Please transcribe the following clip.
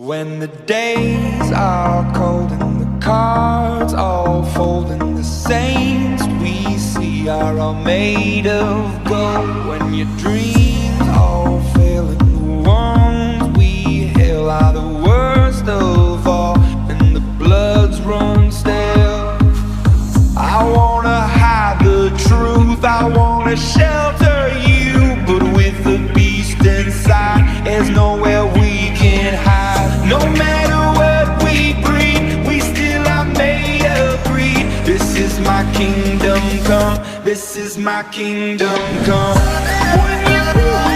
When the days are cold and the cards all fold and the saints we see are all made of gold, when your dreams all fail and the ones we hail are the worst of all and the bloods run stale, I wanna hide the truth, I wanna shelter you, but with the beast inside there's nowhere we can hide. No matter what we breed, we still are made of greed. This is my kingdom come, this is my kingdom come. When you